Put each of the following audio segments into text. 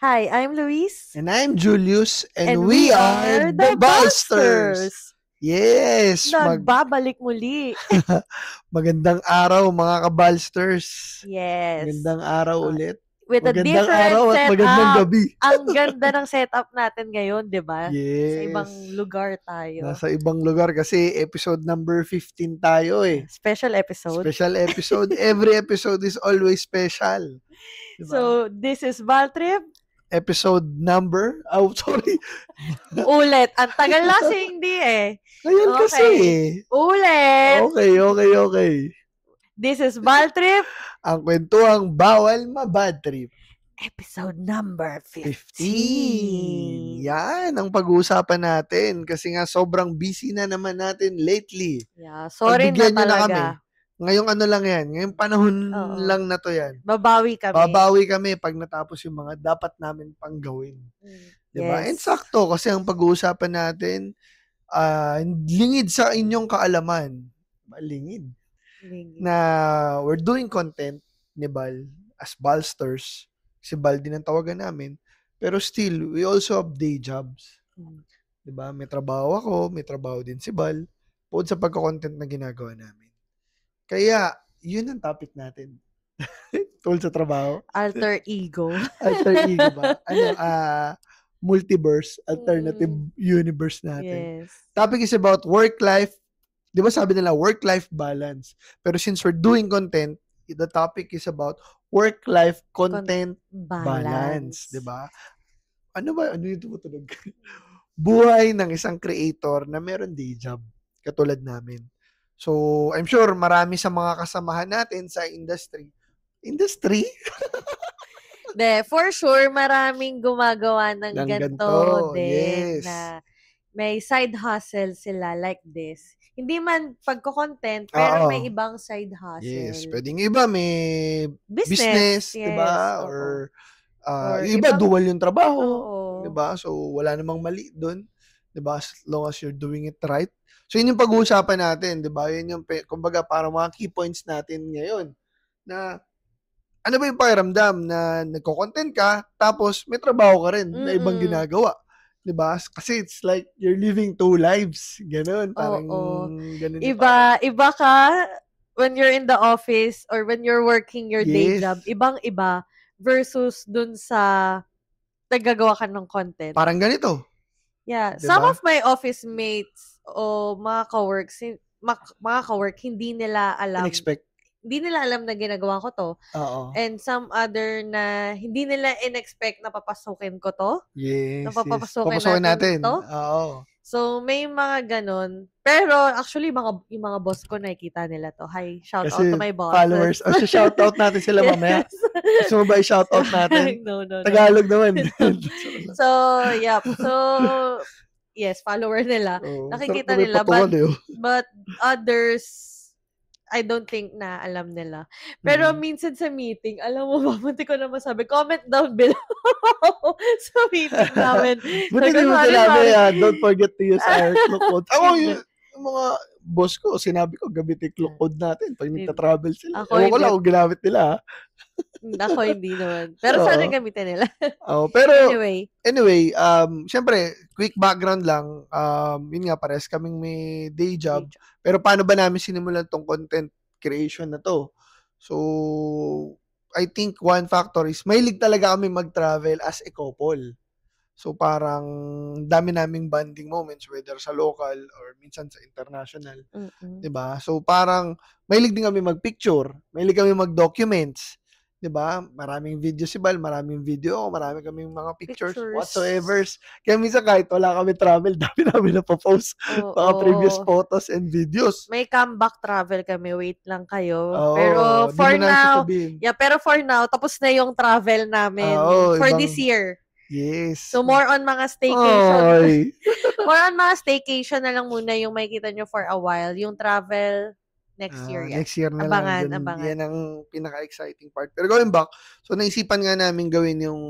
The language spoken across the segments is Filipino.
Hi, I'm Luis. And I'm Julius, and we we are the Balsters. Yes, Nagbabalik muli. magandang araw mga kabalsters. Yes. Magandang araw ulit. With a Magandang different araw at magandang setup. gabi. Ang ganda ng setup natin ngayon, di ba? Yes. Sa ibang lugar tayo. Nasa ibang lugar kasi episode number 15 tayo eh. Special episode. Special episode. Every episode is always special. Diba? So, this is Baltrip. Episode number? Oh, sorry. Ulit. Ang tagal na kasi hindi eh. Ngayon kasi eh. Ulit. Okay. This is Baltrip. Ang kwentuhang bawal mabad trip. Episode number 15. Yan ang pag-uusapan natin kasi nga sobrang busy na naman natin lately. Yeah, sorry na talaga. Ngayong ano lang yan, ngayong panahon lang na to yan. Babawi kami pag natapos yung mga dapat namin pang gawin. Diba? Yes. And sakto kasi ang pag-uusapan natin, lingid sa inyong kaalaman. Lingid. Na we're doing content ni Bal as Balsters. Si Bal din ang tawagan namin. Pero still, we also have day jobs. Diba? May trabaho ako, may trabaho din si Bal. Bukod sa pagka-content na ginagawa namin. Kaya, yun ang topic natin. Tungkol sa trabaho. Alter ego. Alter ego ba? Multiverse, alternative universe natin. Yes. Topic is about work-life. Di ba sabi nila, work-life balance. Pero since we're doing content, the topic is about work-life content balance. Di ba? Ano yung tumutunog? Buhay ng isang creator na meron day job. Katulad namin. So, I'm sure marami sa mga kasamahan natin sa industry. For sure, maraming gumagawa ng ganito din. Yes. Na may side hustle sila like this. Hindi man pagko-content, pero may ibang side hustle. Yes. Pwedeng iba may business, yes. diba? Or iba dual yung trabaho. Diba? So, wala namang mali doon. Diba? As long as you're doing it right. So, yun yung pag-uusapan natin, di ba? Yun yung, kumbaga, parang mga key points natin ngayon. Na, ano ba yung pakiramdam na nagko-content ka, tapos may trabaho ka rin na ibang ginagawa. Di ba? Kasi it's like, you're living two lives. Ganon. Parang, ganun. Iba ka when you're in the office or when you're working your day job. Ibang-iba versus dun sa naggagawa ka ng content. Parang ganito. Yeah. Diba? Some of my office mates o mga ka-work, hindi nila alam. Hindi nila alam na ginagawa ko to. And some other na hindi nila in-expect na papasukin ko to. Yes. Na papasukin natin to. So, may mga ganon. Pero, actually, yung mga boss ko, nakikita nila to. Hi, shout out to my boss. Followers. Shout out natin sila mamaya. Gusto mo ba i-shout out natin? No. Tagalog naman. So, yeah. So, yes, follower nila. Nakikita nila. But others, I don't think na alam nila. Pero minsan sa meeting, alam mo ba, munti ko na masabi, comment down below sa meeting namin. Buti din mo sinabi, don't forget to use our clock code. Ako, yung mga boss ko, sinabi ko, gamitin clock code natin pag nagta-travel sila. Ewan ko lang kung ginamit nila. Ako hindi naman. Pero sana gamitin nila. Pero anyway, syempre, quick background lang. Yun nga, pares kaming may day job. Pero paano ba namin sinimulan tong content creation na to? So, I think one factor is mahilig talaga kami mag-travel as a couple. So, parang dami naming bonding moments, whether sa local or minsan sa international. Diba? So, parang mahilig din kami mag-picture. Mahilig kami mag-documents. Diba? Maraming video si Bal, maraming video ako, marami kaming mga pictures. Whatsoever. Kaya minsan kahit wala kami travel, dami namin napopost mga previous photos and videos. May comeback travel kami, wait lang kayo. Pero for now, tapos na yung travel namin for this year. Yes. So, more on mga staycation. More on mga staycation na lang muna yung makikita nyo for a while. Yung travel, next year yan. Next year na abangan. Yan ang pinaka-exciting part. Pero going back, so naisipan nga namin gawin yung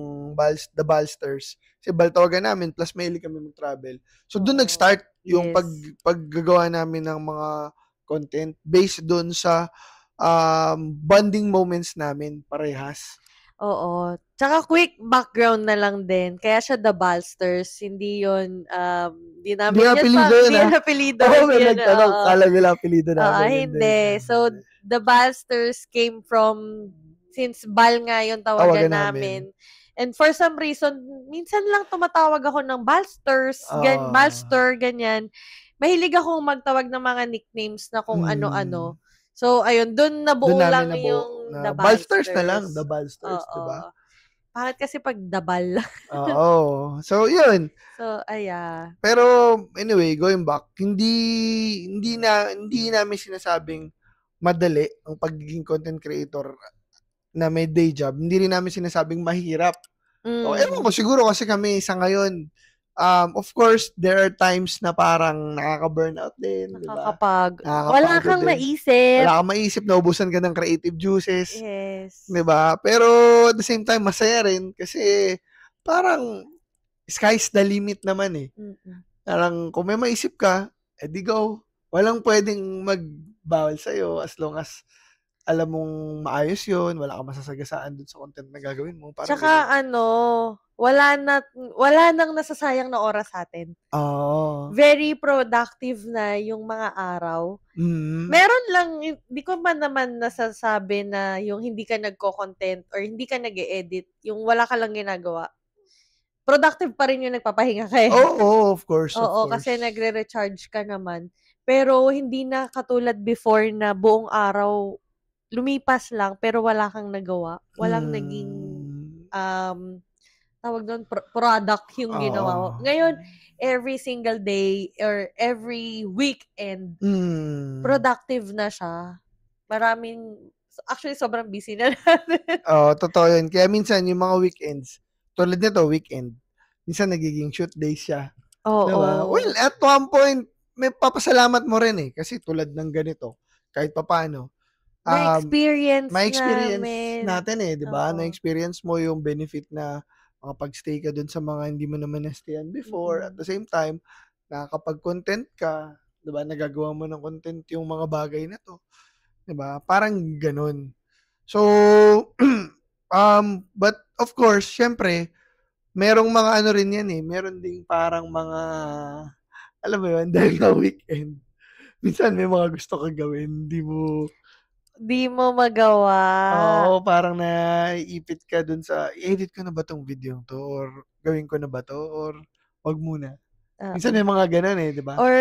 The Balsters. Kasi baltawagan namin, plus mahilig kami mag-travel. So doon nag-start yung paggagawa namin ng mga content based doon sa bonding moments namin parehas. Oo. Tsaka quick background na lang din. Kaya siya The Ballsters. Hindi yun, di Hindi namin yan apelido yun, hindi ah. yan apelido. Oo, Hindi may yan, nagtanong. oo. Kala nila apelido namin. Hindi. So, The Ballsters came from, since Bal nga yung tawagan namin. And for some reason, minsan lang tumatawag ako ng Ballsters, Ballster, ganyan. Mahilig akong magtawag ng mga nicknames na kung ano-ano. So, ayun, doon nabuo lang yung The Ballsters na lang, Ballsters. The Ballsters, diba? Pangit kasi pag dabal. Oo. So, yun. So, Pero, anyway, going back, hindi namin sinasabing madali ang pagiging content creator na may day job. Hindi rin namin sinasabing mahirap. So, ewan ko, siguro kasi kami sa ngayon, of course, there are times na parang nakaka-burnout din, di ba? Wala kang maisip. Wala kang maisip, naubusan ka ng creative juices. Yes. Di ba? Pero, at the same time, masaya rin kasi parang sky's the limit naman eh. Parang kung may maisip ka, edi go. Walang pwedeng magbawal sa'yo as long as alam mong maayos yun, wala kang masasagasaan dun sa content na gagawin mo. Parang tsaka wala nang nasasayang na oras sa atin. Very productive na yung mga araw. Meron lang, hindi ko man naman nasasabi na yung hindi ka nagko-content or hindi ka nag-e-edit, yung wala ka lang ginagawa. Productive pa rin yung nagpapahinga ka eh. Oo, of course. Oo, kasi nagre-recharge ka naman. Pero hindi na katulad before na buong araw lumipas lang pero wala kang nagawa. Walang naging tawag doon, product yung ginawa mo. Ngayon, every single day or every weekend, productive na siya. Actually, sobrang busy na natin. Totoo yun. Kaya minsan, yung mga weekends, tulad nito, weekend, minsan nagiging shoot days siya. Diba? Well, at one point, may papasalamat mo rin eh. Kasi tulad ng ganito, kahit papaano, na-experience natin eh, di ba? Na-experience mo yung benefit na makapag-stay ka dun sa mga hindi mo naman na-stayan before. At the same time, nakakapag-content ka, di ba? Nagagawa mo ng content yung mga bagay na to. Di ba? Parang ganun. So, but of course, syempre, merong mga ano rin yan eh. Meron ding parang mga, alam mo yun, dahil na weekend, minsan may mga gusto kang gawin, di mo magawa. Oo, parang naiipit ka dun sa, i-edit ko na ba tong video to? Or gawin ko na ba to? Or wag muna. Minsan may mga ganun eh, di ba? Or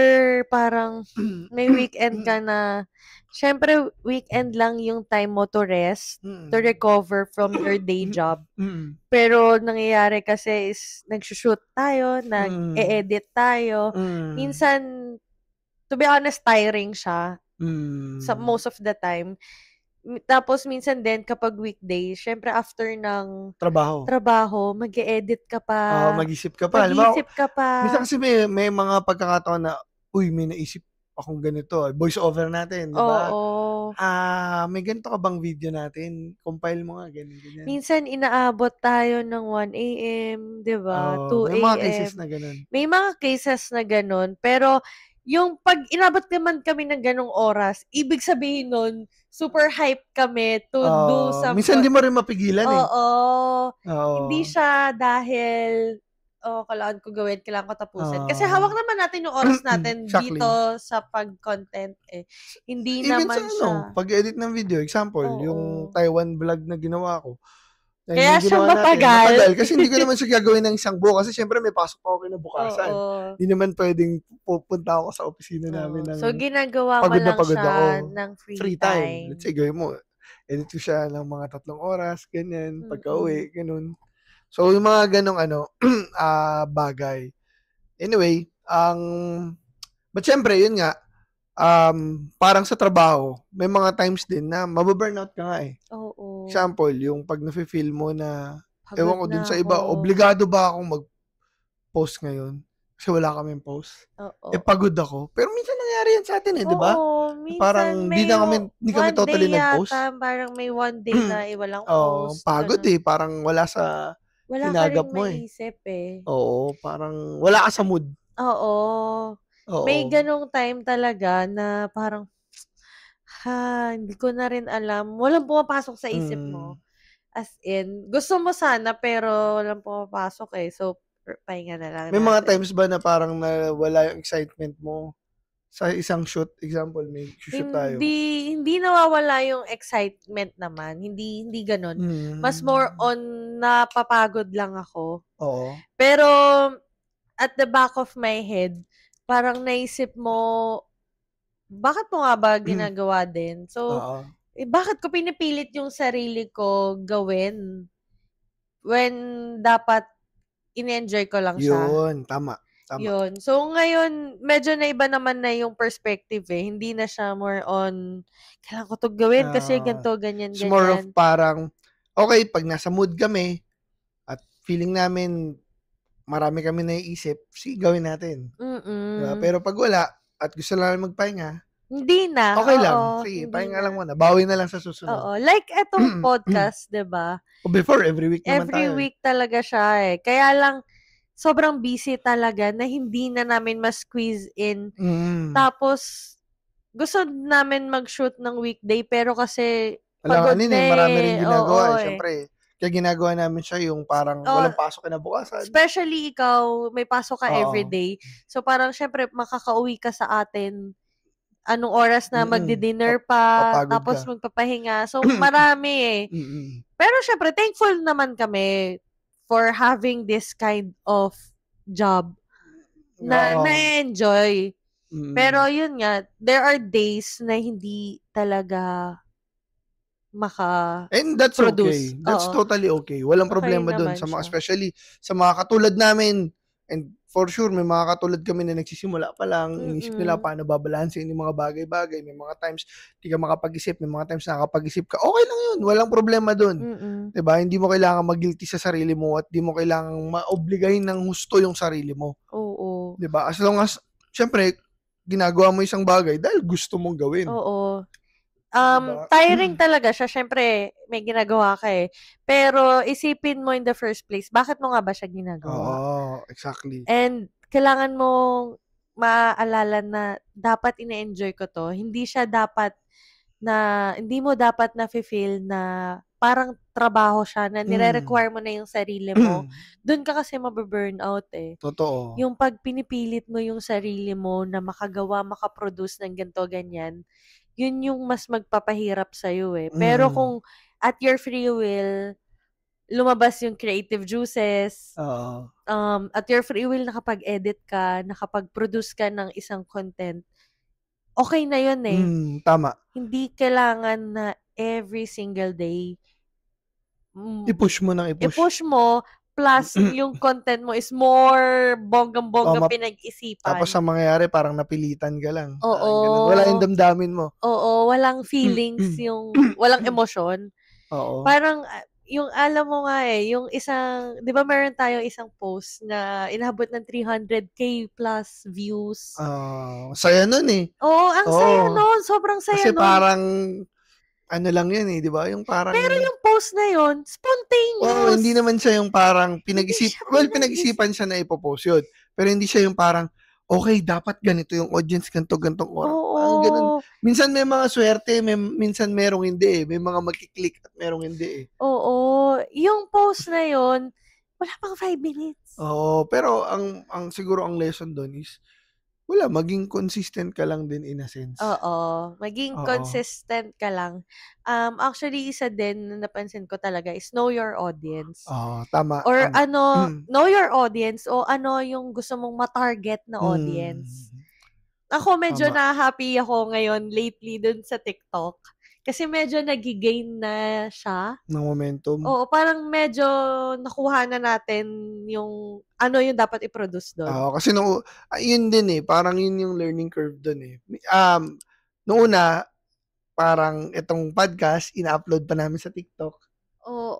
parang may weekend ka na, syempre weekend lang yung time mo to rest, to recover from your day job. Pero nangyayari kasi is nagsushoot tayo, nag-e-edit tayo. Minsan, to be honest, tiring siya. Sa most of the time. Tapos minsan din kapag weekday, syempre after ng trabaho, mag-e-edit ka pa. Mag-isip ka pa. Minsan kasi may mga pagkakataon na, uy, may naisip akong ganito. Voice over natin, di ba? May ganito ka bang video natin? Compile mo nga, ganyan. Minsan inaabot tayo ng 1 a.m., di ba? 2 a.m. May mga cases na ganun. May mga cases na ganun. Pero yung pag inabot naman kami ng ganong oras, ibig sabihin nun, super hype kami to do something. Minsan di mo rin mapigilan eh. Hindi siya dahil, kailangan ko gawin, kailangan ko tapusin. Kasi hawak naman natin yung oras natin dito sa pag-content eh. Hindi even naman siya. Pag-edit ng video, example, yung Taiwan vlog na ginawa ko, kaya siya matagal. Kasi hindi ko naman siya gagawin ng isang buo. Kasi syempre may pasok pa ako kinabukasan. Hindi naman pwedeng pupunta ako sa opisina namin. So, ginagawa mo lang siya ng free time. Let's say, gawin mo. Edit ko siya ng mga 3 oras, ganyan. Pagka-uwi, ganun. So, yung mga ganong bagay. Anyway, but syempre, yun nga, parang sa trabaho, may mga times din na mababurnout ka nga eh. Example, yung pag nafe-feel mo na, ewan ko dun sa iba, obligado ba akong mag-post ngayon? Kasi wala kaming post. Pagod ako. Pero minsan nangyari yan sa atin eh, di ba? Parang hindi kami totally nag-post. Parang may one day na walang post. Pagod eh. Parang wala sa hinagap mo eh. Maisip eh. Oo, parang wala ka sa mood. May ganong time talaga na parang, hindi ko na rin alam. Walang pumapasok sa isip mo. As in, gusto mo sana pero walang pumapasok eh. So, pahinga na lang May mga natin. times ba na parang nawala yung excitement mo sa isang shoot? Example, may shoot tayo. Hindi nawawala yung excitement naman. Hindi ganun. Mas more on napapagod lang ako. Oo. Pero at the back of my head, parang naisip mo, bakit mo nga ba ginagawa din? So, bakit ko pinipilit yung sarili ko gawin when dapat in-enjoy ko lang siya? Yun, tama. Yun. So, ngayon, medyo naiba naman na yung perspective eh. Hindi na siya more on, kailangan ko to gawin kasi ganito, ganyan, It's more of ganyan. parang, okay, pag nasa mood kami, at feeling namin, marami kami naiisip, sige, gawin natin. Diba? Pero pag wala, at gusto lang magpahinga, hindi na. Okay lang. Sige, pahinga lang muna. Bawi na lang sa susunod. Oo. Like etong podcast, diba? Before, every week naman tayo. Every week talaga siya eh. Kaya lang, sobrang busy talaga na hindi na namin ma-squeeze in. Tapos, gusto namin mag-shoot ng weekday, pero kasi pagod na eh. Marami rin ginagawa. Siyempre, kaya ginagawa namin siya yung parang walang pasok na bukasan. Especially ikaw, may pasok ka everyday. So, parang syempre, makakauwi ka sa atin anong oras na magdi-dinner pa, tapos magpapahinga. So, marami eh. Pero syempre, thankful naman kami for having this kind of job na na-enjoy. Pero yun nga, there are days na hindi talaga And that's okay. That's totally okay. Walang problema dun. Especially sa mga katulad namin. And for sure, may mga katulad kami na nagsisimula pa lang. Inisip nila paano babalansin yung mga bagay-bagay. May mga times, di ka makapag-isip. May mga times nakakapag-isip ka. Okay lang yun. Walang problema dun. Diba? Hindi mo kailangan mag-guilty sa sarili mo at di mo kailangan ma-obligahin ng husto yung sarili mo. Oo. Diba? As long as, syempre, ginagawa mo isang bagay dahil gusto mong gawin. Oo. Tiring talaga siya. Syempre, may ginagawa ka eh. Pero isipin mo in the first place, bakit mo nga ba siya ginagawa? Oo, exactly. And kailangan mong maalala na dapat ine-enjoy ko to. Hindi mo dapat na-feel na parang trabaho siya, na nire-require mo na yung sarili mo. Doon ka kasi mababurnout eh. Totoo. Yung pag pinipilit mo yung sarili mo na makagawa, makaproduce ng ganito, ganyan, yun yung mas magpapahirap sa'yo eh. Pero kung at your free will, lumabas yung creative juices, at your free will, nakapag-edit ka, nakapag-produce ka ng isang content, okay na yun eh. Tama. Hindi kailangan na every single day i-push mo nang i-push. I-push mo, plus yung content mo is more bonggang-bongga pinag-isipan. Tapos ang mangyayari, parang napilitan ka lang. Oo. Wala yung damdamin mo. Oo, walang feelings, walang emosyon. Oo. Parang, yung alam mo nga eh, yung isang, di ba meron tayong isang post na inabot ng 300k plus views. Saya nun eh. Oo, ang saya nun. Sobrang saya nun. Kasi parang, ano lang yun eh, di ba? Yung parang... Pero yung post na yun, spontaneous. Hindi naman siya yung parang pinag-isipan siya na ipopost yun. Pero hindi siya yung parang, okay, dapat ganito yung audience, gantong oras. Parang ganun. Minsan may mga swerte, minsan merong hindi eh. May mga magkiklik at merong hindi eh. Oo. Yung post na yun, wala pang 5 minutes. Pero ang siguro ang lesson doon is, wala, maging consistent ka lang din in a sense. Maging consistent ka lang. Actually, isa din na napansin ko talaga is know your audience. Tama. Or know your audience o ano yung gusto mong ma-target na audience. Ako medyo na-happy ako ngayon lately dun sa TikTok. Kasi medyo nagigain na siya. Ng momentum. Oo, parang medyo nakuha na natin yung ano yung dapat i-produce doon. Kasi yun din eh, parang yun yung learning curve doon eh. Noong una, parang itong podcast, ina-upload pa namin sa TikTok.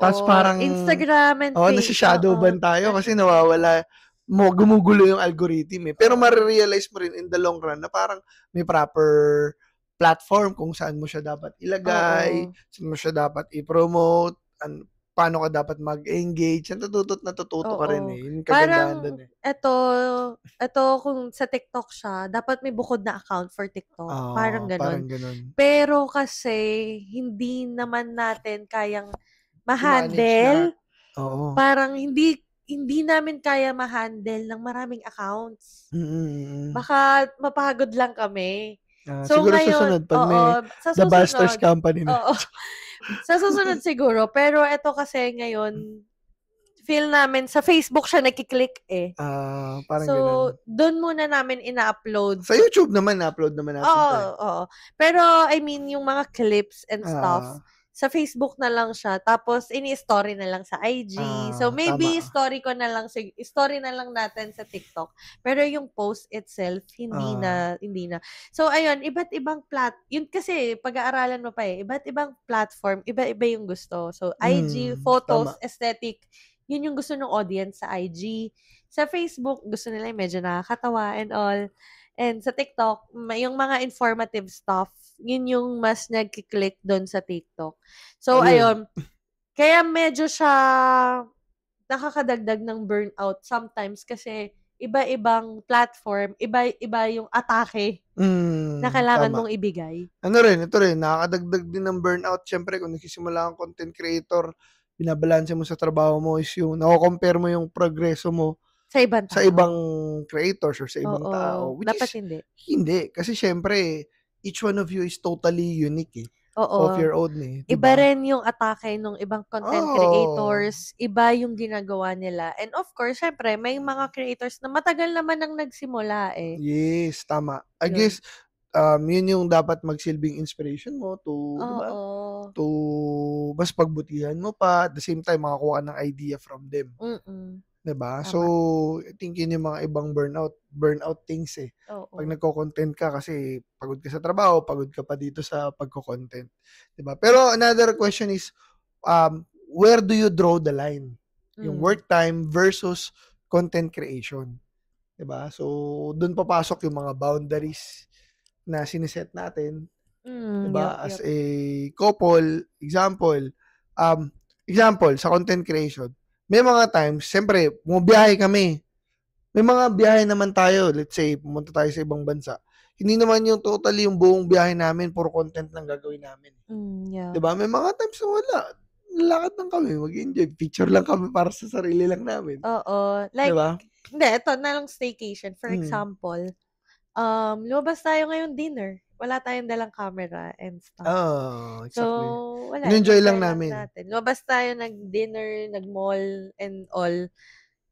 Tapos parang Instagram and Facebook. nasa-shadowban tayo kasi nawawala, gumugulo yung algorithm eh. Pero marirealize mo rin in the long run na parang may proper platform kung saan mo siya dapat ilagay, saan mo siya dapat i-promote, paano ka dapat mag-engage. Natututo ka rin eh. Yung kagandahan doon eh. Ito kung sa TikTok siya, dapat may bukod na account for TikTok. Parang ganun. Parang ganun. Pero kasi, hindi naman natin kayang ma-handle. Oo. Parang hindi namin kaya ma-handle ng maraming accounts. Baka mapagod lang kami. So siguro ngayon, susunod pag may The Busters Company na. Sa susunod siguro. Pero ito kasi ngayon, feel namin, sa Facebook siya nakiklik eh. Parang so, ganun. doon muna namin ina-upload. Sa YouTube naman, na-upload naman natin. Oo. Pero, I mean, yung mga clips and stuff, sa Facebook na lang siya. Tapos, ini-story na lang sa IG. So, maybe story na lang natin sa TikTok. Pero yung post itself, hindi na. So, ayun, iba't ibang yun kasi, pag-aaralan mo pa iba't ibang platform, iba-iba yung gusto. So, IG, photos, aesthetic, yun yung gusto ng audience sa IG. Sa Facebook, gusto nila yung medyo nakakatawa and all. And sa TikTok, yung mga informative stuff, yun yung mas nagkiklik doon sa TikTok. So, ayun. Kaya medyo siya nakakadagdag ng burnout sometimes kasi iba-ibang platform, iba-iba yung atake na kailangan mong ibigay. Ito rin, nakakadagdag din ng burnout. Siyempre, kung nagsisimula kang content creator, binabalanse mo sa trabaho mo is yung nako-compare mo yung progreso mo sa ibang tao. Sa ibang creators or sa ibang tao. Which dapat hindi. Hindi. Kasi syempre, each one of you is totally unique of your own Diba? Iba rin yung atake ng ibang content creators. Iba yung ginagawa nila. And of course, syempre, may mga creators na matagal naman ang nagsimula Yes, tama. I guess, yun yung dapat magsilbing inspiration mo to, diba? To mas pagbutihan mo pa. At the same time, makakuha ng idea from them. Diba? Tama. So, I think yun yung mga ibang burnout things Pag nagko-content ka kasi pagod ka sa trabaho, pagod ka pa dito sa pagko-content. Diba? Pero another question is, where do you draw the line? Yung work time versus content creation. Diba? So, dun papasok yung mga boundaries na siniset natin. Diba? As a couple, example, sa content creation, may mga times, siyempre, bumabiyahe kami. May mga biyahe naman tayo. Let's say, pumunta tayo sa ibang bansa. Hindi naman yung totally yung buong biyahe namin, puro content lang gagawin namin. Diba? May mga times na wala. Lalakad lang kami, mag-enjoy. Picture lang kami para sa sarili lang namin. Like, diba? Hindi, ito na lang staycation. For example, lumabas tayo ngayon dinner. Wala tayong dalang camera and stuff. Exactly. So, wala. Enjoy lang namin. Lumabas tayo, nag-dinner, nag-mall, and all.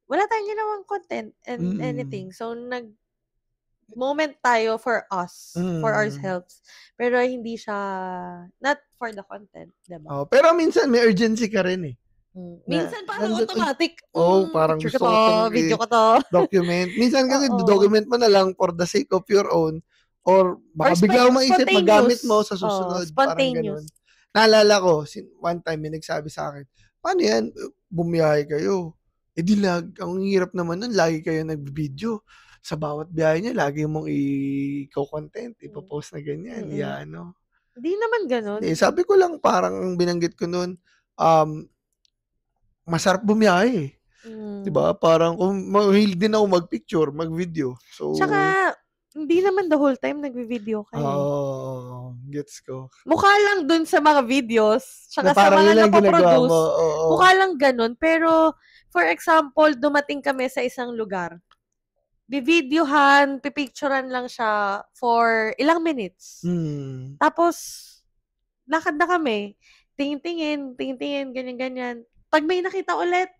Wala tayong ginawang content and anything. So, moment tayo for us, for ourselves. Pero hindi siya, not for the content, diba? Pero minsan may urgency ka rin Minsan parang automatic. Parang gusto ko to, video ko to. Document. Minsan kasi document mo na lang for the sake of your own or baka bigla mo maisip magamit mo sa susunod. Parang ganun. Naalala ko, one time may nagsabi sa akin, paano yan? Bumiyahe kayo. Ang hirap naman nun, lagi kayo nag-video. Sa bawat biyahe niyo, lagi mong i-content, ipopost na ganyan. Hindi naman ganun. Sabi ko lang, parang binanggit ko nun, masarap bumiyahe. Diba? Parang mahilig din ako mag-picture, mag-video. So, tsaka, hindi naman the whole time nagvi-video ka gets ko. Mukha lang dun sa mga videos, tsaka sa mga napoproduce. Mukha lang ganun. Pero, for example, dumating kami sa isang lugar. Bivideohan, pipicturean lang siya for ilang minutes. Tapos, lakad na kami. Tingin-tingin, ganyan-ganyan. Pag may nakita ulit,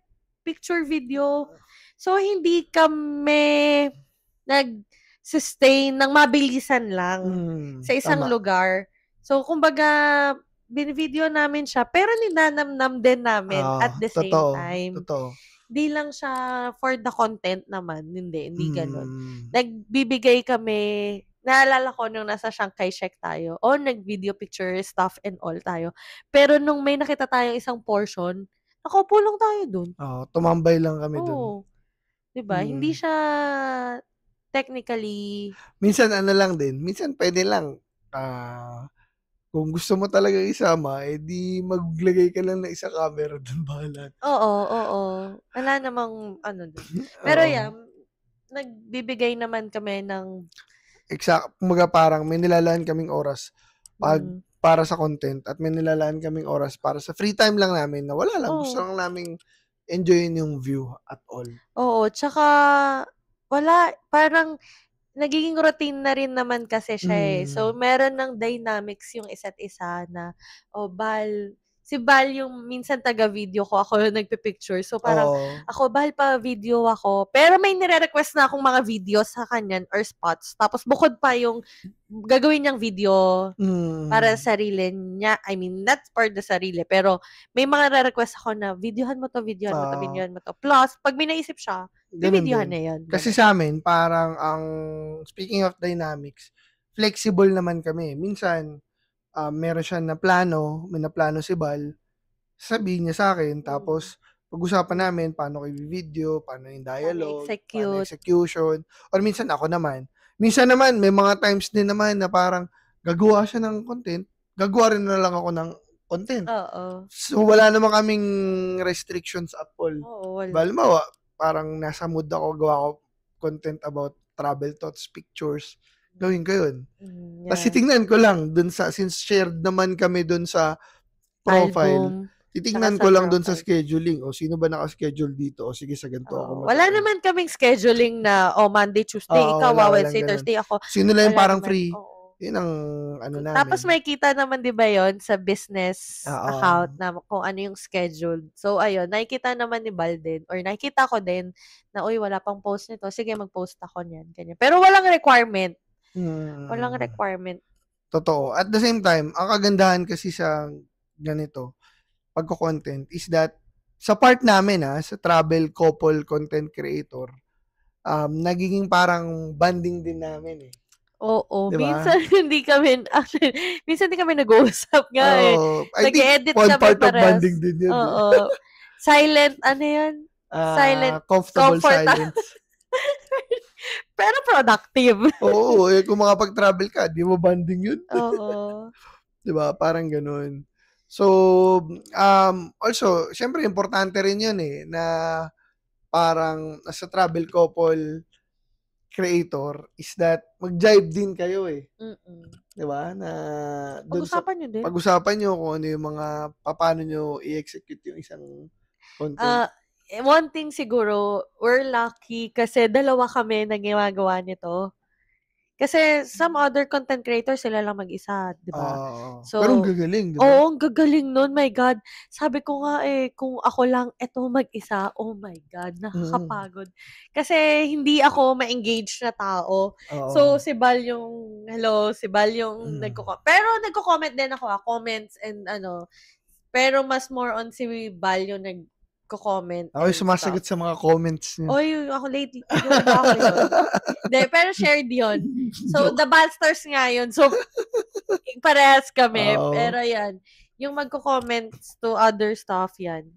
picture, video. So, hindi kami nag-sustain ng mabilisan lang sa isang lugar. So, kumbaga, binivideo namin siya, pero ninanamnam din namin at the same time. Totoo. Di lang siya for the content naman. Hindi ganun. Nagbibigay kami, naalala ko nung nasa Shanghai Shek tayo, nag-video picture stuff and all tayo. Pero nung may nakita tayong isang portion, nakaupo lang tayo dun. Tumambay lang kami dun. Diba? Hindi siya technically... Minsan minsan pwede lang, kung gusto mo talaga isama, di maglagay ka lang ng isang camera dun, bahala. Oo. Wala namang dun. Pero nagbibigay naman kami ng... Kumaga parang may nilalaan kaming oras. para sa content at may nilalaan kaming oras para sa free time lang namin na wala lang. Gusto lang naming enjoyin yung view at all. Oo, tsaka wala, parang nagiging routine na rin naman kasi siya eh. So, meron ng dynamics yung isa't isa na, si Bal yung minsan taga-video ko, ako yung nagpipicture. So, parang ako, Bal pa video ako. Pero may nire-request na akong mga videos sa kanyan or spots. Tapos, bukod pa yung gagawin niyang video para sa sarili niya. I mean, not for the sarili. Pero, may mga re-request ako na videohan mo to. Plus, pag may naisip siya, videohan na yun. Kasi sa amin, parang speaking of dynamics, flexible naman kami. Minsan, meron siya na plano, may naplano si Bal, sabihin niya sa akin, tapos pag-usapan namin paano kayo video, paano yung dialogue, paano execution, or minsan ako naman. Minsan naman, may mga times din naman na parang gagawa siya ng content, gagawa rin na lang ako ng content. So, wala naman kaming restrictions at all. Halimbawa, parang nasa mood ako, gawa ko content about travel thoughts, pictures, gawin ko yun. Tapos titingnan ko lang dun sa, since shared naman kami dun sa profile, titingnan ko lang dun sa scheduling. O sino ba naka-schedule dito? O sige, sa ganito ako. Wala naman kaming scheduling na, Monday, Tuesday, ikaw, Wednesday, Thursday, ako. Sino lang yung parang free? Yun ang namin. Tapos may kita naman, di ba yun, sa business account na kung ano yung schedule. So, ayun, nakikita naman ni Bal din, or nakikita ko din na, wala pang post nito. Sige, mag-post ako niyan. Ganyan. Pero walang requirement. Walang requirement. Totoo. At the same time, ang kagandahan kasi sa ganito, pagko-content, is that sa part namin, sa travel couple content creator, nagiging parang banding din namin eh. Oo. Diba? Minsan hindi kami nag-uusap nga eh. Nag-edit kami part of banding din yun. Oo. Silent, ano yun? Silent. Comfortable silence. Pero productive. Oo, kung makapag-travel ka, di mo banding yun. Oo. Diba? Parang ganun. So, also, syempre, importante rin yun eh, na parang sa travel couple creator is that mag-jive din kayo eh. Diba? Na pag-usapan nyo din. Pag-usapan nyo kung ano yung mga, paano nyo i-execute yung isang content. One thing siguro, we're lucky kasi dalawa kami na ginagawa nito. Kasi some other content creators, sila lang mag-isa, di ba? So, pero ang gagaling, di ba? Oo, ang gagaling nun, my God. Sabi ko nga kung ako lang eto mag-isa, oh my God, nakakapagod. Kasi hindi ako ma-engage na tao. So, si Bal yung nagko-comment. Pero nagko-comment din ako, comments and pero mas more on si Bal yung nagko-comment. Ako yung sumasagot sa mga comments niya. Ako lately. Hindi, pero shared yun. So, the Balsters nga yun. So, parehas kami. Pero yan, yung magko-comments to other stuff yan.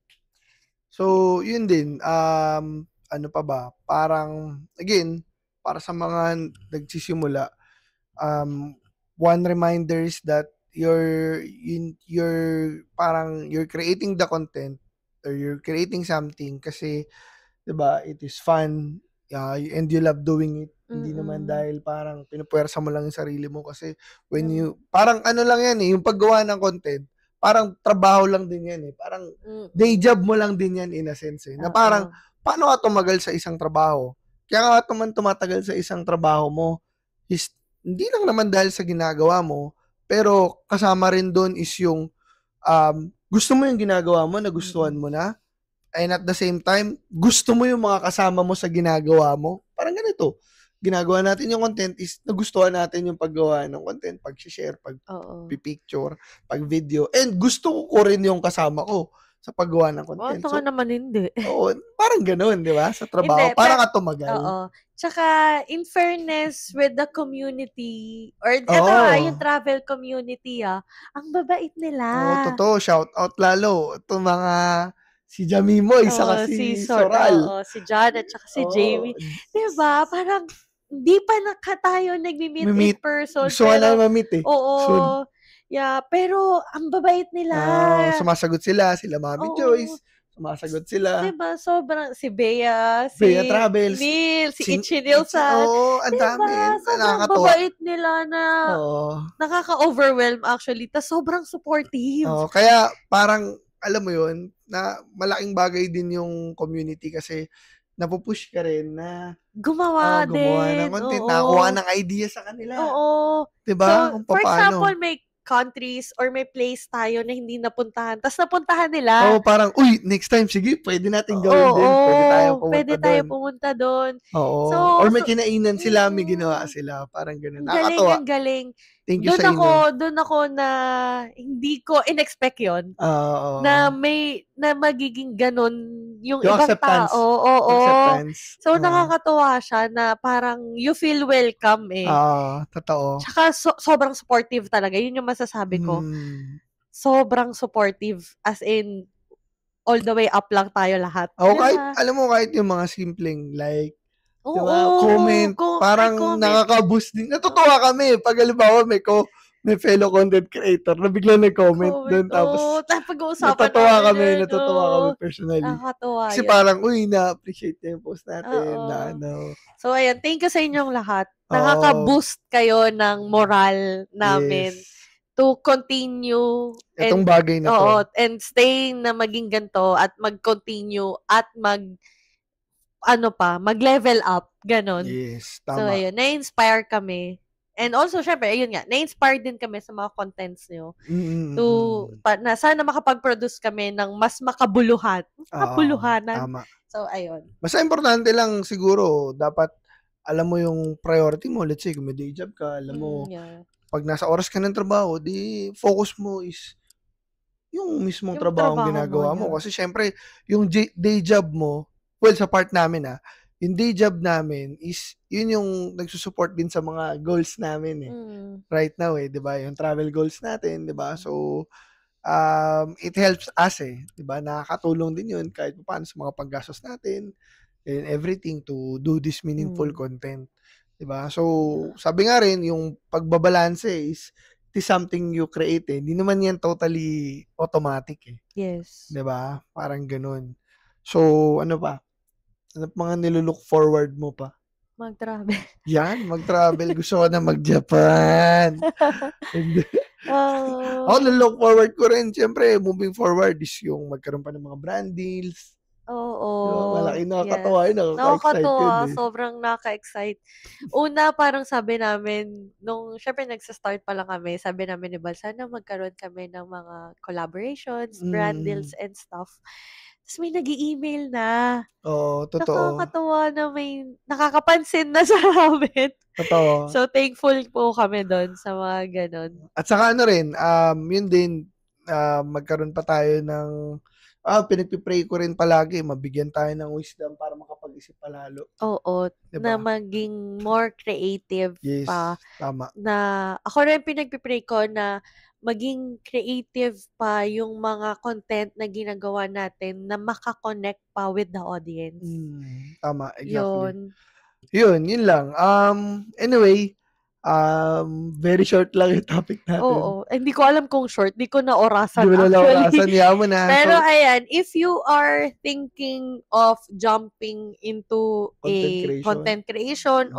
So, yun din. Ano pa ba? Parang, again, para sa mga nagsisimula, one reminder is that you're creating the content or you're creating something kasi, diba, it is fun and you love doing it. Hindi naman dahil parang pinupuwersa mo lang yung sarili mo kasi when you, parang ano lang yan yung paggawa ng content, parang trabaho lang din yan parang day job mo lang din yan in a sense na parang, paano ka tumagal sa isang trabaho? Kaya ka tumatagal sa isang trabaho mo is, hindi lang naman dahil sa ginagawa mo, pero kasama rin doon is yung gusto mo yung ginagawa mo, nagustuhan mo na, and at the same time, gusto mo yung mga kasama mo sa ginagawa mo. Parang ganito. Ginagawa natin yung content is nagustuhan natin yung paggawa ng content, pag-share, pag-picture, pag-video. And gusto ko rin yung kasama ko sa paggawa ng content. Ito naman hindi. Oo, parang ganoon, di ba? Sa trabaho. Hindi, parang ka tumagal. Oo. Tsaka, in fairness with the community, or yung travel community, ang babait nila. Totoo. Shout out lalo. Ito mga si Jamimo, isa kasi Soral. Si John at saka si Jamie. Diba? Parang, hindi pa tayo nagmi-meet in person. Gusto ka na ma-meet Oo. Soon. Yeah, pero ang babait nila. Sumasagot sila Mami Joyce. Sumasagot sila. Diba? Sobrang, si Bea, Bea Travels, Neil, si Ichi Nilsson. Oo, ang dami. Sobrang babait nila na nakaka-overwhelm actually. Tas sobrang supportive. Kaya parang, alam mo yun, na malaking bagay din yung community kasi napupush ka rin na gumawa ng content, nakakuha ng idea sa kanila. Diba? So, for example, may countries or may place tayo na hindi napuntahan, tas napuntahan nila. Parang, uy, next time, sige, pwede natin gawin din. Pwede tayo pumunta doon. So, or may kinainan sila, may ginawa sila. Parang gano'n. Nakakatawa. Ang galing. Thank you sa inyo. Doon ako na hindi ko in-expect yun. Na magiging ganun yung ibang acceptance. Acceptance. So, nakakatuwa siya na parang you feel welcome eh. Totoo. Tsaka sobrang supportive talaga. Yun yung masasabi ko. Sobrang supportive. As in, all the way up lang tayo lahat. Kahit, alam mo, kahit yung mga simpleng like, comment, parang nakaka-boost din. Natutuwa kami pag halimbawa may fellow content creator na bigla nag-comment doon tapos pag-uusapan natutuwa kami personally. Nakakatuwa kasi parang, na-appreciate niya yung post natin. So, ayan, thank you sa inyong lahat. Nakaka-boost kayo ng moral namin to continue itong bagay na to. And stay na maging ganito at mag-continue at mag-level up, ganon. Yes, tama. So, ayun, na-inspire kami. And also, syempre, ayun nga, na-inspire din kami sa mga contents nyo. Na sana makapag-produce kami ng mas makabuluhan. Tama. So, ayun. Basta importante lang siguro, dapat alam mo yung priority mo. Let's say, kung may day job ka, alam mo, pag nasa oras ka ng trabaho, di focus mo is yung mismong trabaho ginagawa mo. Kasi syempre, yung day job mo, well, sa part namin yung day job namin is, yun yung nagsusupport din sa mga goals namin right now di ba? Yung travel goals natin, di ba? So, it helps us di ba? Nakakatulong din yun kahit paano sa mga paggastos natin and everything to do this meaningful content. Di ba? So, sabi nga rin, yung pagbabalanse is something you create Hindi naman yan totally automatic Yes. Di ba? Parang ganun. So, ano pa? Ano mga nilulook forward mo pa? Mag-travel. Yan, mag-travel. Gusto ko na mag-Japan. Ako, nilook forward ko rin. Siyempre, moving forward is yung magkaroon pa ng mga brand deals. Malaki nakakatawa yun. Nakakatawa. Sobrang nakaka-excite. Una, parang sabi namin, syempre nagsastart pa lang kami, sabi namin ni Bal, sana magkaroon kami ng mga collaborations, brand deals, and stuff. Tapos may nag-i-email na. Totoo. Nakakatawa na may nakakapansin na sa amin. Totoo. So, thankful po kami doon sa mga ganon. At saka rin, yun din, magkaroon pa tayo ng, pinagpipray ko rin palagi, mabigyan tayo ng wisdom para makapag-isip palalo. Diba? Na maging more creative pa. Tama. Na, ako rin pinagpipray ko na maging creative pa yung mga content na ginagawa natin na makakonect pa with the audience. Tama, exactly. Yun lang. Anyway, very short lang yung topic natin. Hindi ko alam kung short. Hindi ko na-orasan actually. Hindi mo na-orasan. Pero ayan, if you are thinking of jumping into content creation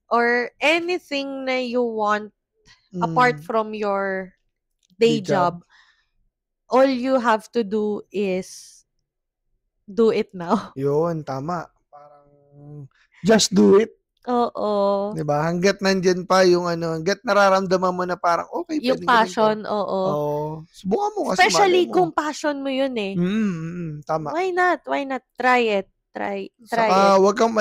or anything na you want apart from your day job, all you have to do is do it now. Yun, tama. Parang just do it. Diba? Hanggat nandyan pa yung hanggat nararamdaman mo na parang okay, yung passion, subukan mo kasi. Especially kung passion mo yun Tama. Why not? Try it. Saka, wag kang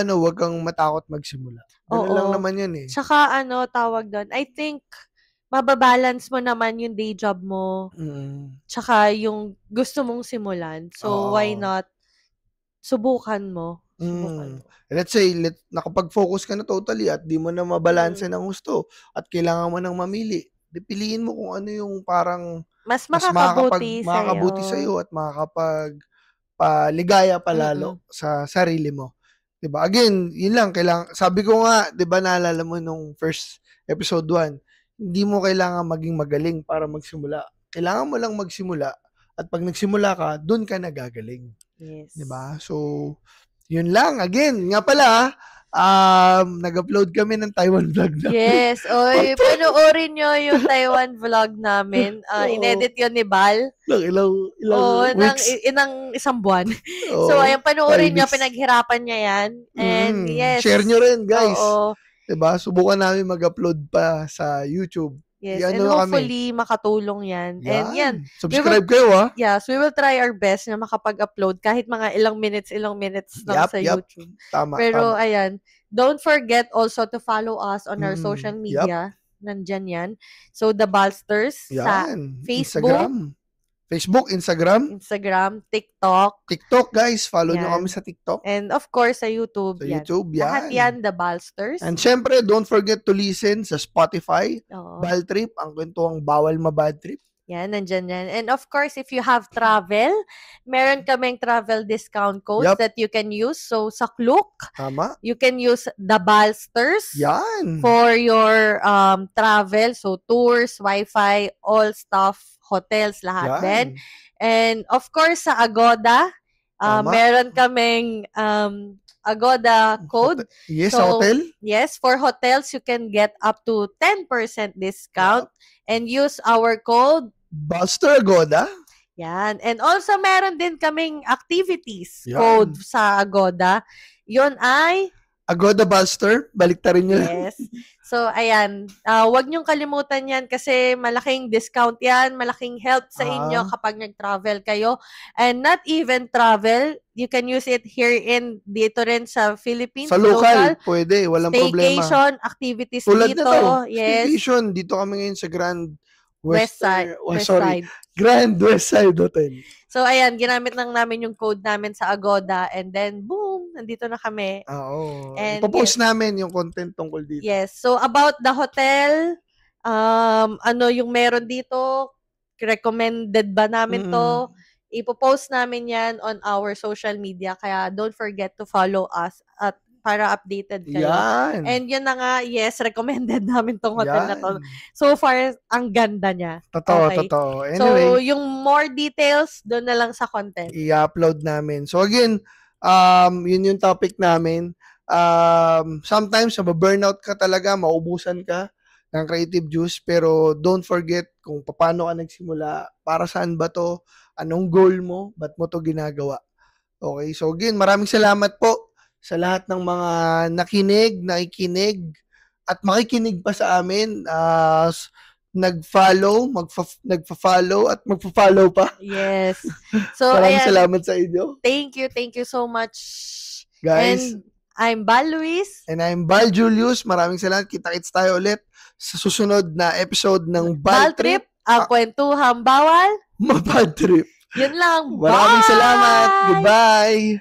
matakot magsimula. Ganun lang naman yun Saka, tawag doon, I think, mababalance mo naman yung day job mo. Tsaka yung gusto mong simulan. So, why not? Subukan mo. Let's say, nakapag-focus ka na totally at di mo na mabalanse ng gusto at kailangan mo nang mamili. Piliin mo kung ano yung parang mas makakabuti sa'yo at makakapag-ligaya palalo sa sarili mo. Diba? Again, yun lang. Sabi ko nga, diba naalala mo nung first episode 1, hindi mo kailangan maging magaling para magsimula. Kailangan mo lang magsimula At pag nagsimula ka, dun ka nagagaling. Yes. Diba? So, yun lang. Again, nga pala, nag-upload kami ng Taiwan vlog namin. Yes. Oy, panoorin nyo yung Taiwan vlog namin. Inedit yun ni Bal. Ilang weeks. Inang isang buwan. So, ayan, panoorin nyo. Pinaghirapan niya yan. And yes. Share nyo rin, guys. Diba? Subukan namin mag-upload pa sa YouTube. Yes, and hopefully makatulong yan. Yan. And yan. Subscribe kayo, ha? Yes, we will try our best na makapag-upload kahit mga ilang minutes lang sa YouTube. Tama, pero ayan, don't forget also to follow us on our social media. Nandyan yan. So, The Balsters sa Facebook, Instagram, TikTok, guys. Follow nyo kami sa TikTok. And of course, sa YouTube. Sa YouTube, yan. Lahat yan, The Balsters. And syempre, don't forget to listen sa Spotify. Bal Trip, ang kwentuhang bawal mabad trip. Yan, nandyan yan. And of course, if you have travel, meron kaming travel discount codes that you can use. So, sa Klook, you can use The Balsters for your travel. So, tours, Wi-Fi, all stuff, hotels, lahat din. And of course, sa Agoda, meron kaming Agoda code. Yes, so, hotel? Yes, for hotels, you can get up to 10% discount and use our code Balster Agoda. Yan. And also, meron din kaming activities code sa Agoda. Yun ay Agoda Balster. Baliktarin nyo. Yes. So, ayan. Huwag niyong kalimutan yan kasi malaking discount yan. Malaking help sa inyo kapag nag-travel kayo. And not even travel. You can use it here dito rin sa Philippines. Sa local. Pwede. Walang problema. Staycation, activities tulad dito. Yes. Staycation. Dito kami ngayon sa Grand West Side. Grand West Side Hotel. So, ayan, ginamit lang namin yung code namin sa Agoda and then, boom, nandito na kami. Oo. Ipopost namin yung content tungkol dito. Yes. So, about the hotel, yung meron dito, recommended ba namin to? Ipopost namin yan on our social media. Kaya, don't forget to follow us at para updated kayo. Yan. And yun na nga, yes, recommended namin tong hotel na to. So far, ang ganda niya. Totoo. Anyway, so, yung more details, doon na lang sa content. I-upload namin. So again, yun yung topic namin. Sometimes, mababurnout ka talaga, maubusan ka ng creative juice, pero don't forget kung paano ka nagsimula, para saan ba to, anong goal mo, ba't mo to ginagawa. Okay, so again, maraming salamat po sa lahat ng mga nakikinig, at makikinig pa sa amin, nag-follow, nagpa-follow, at magpa-follow pa. Yes. So, maraming salamat sa inyo. Thank you so much. Guys. And I'm Bal Luis. And I'm Bal Julius. Maraming salamat. Kita-kits tayo ulit sa susunod na episode ng Bal Trip. Ang kwentuhang bawal mabad trip. Yun lang. Maraming salamat. Goodbye.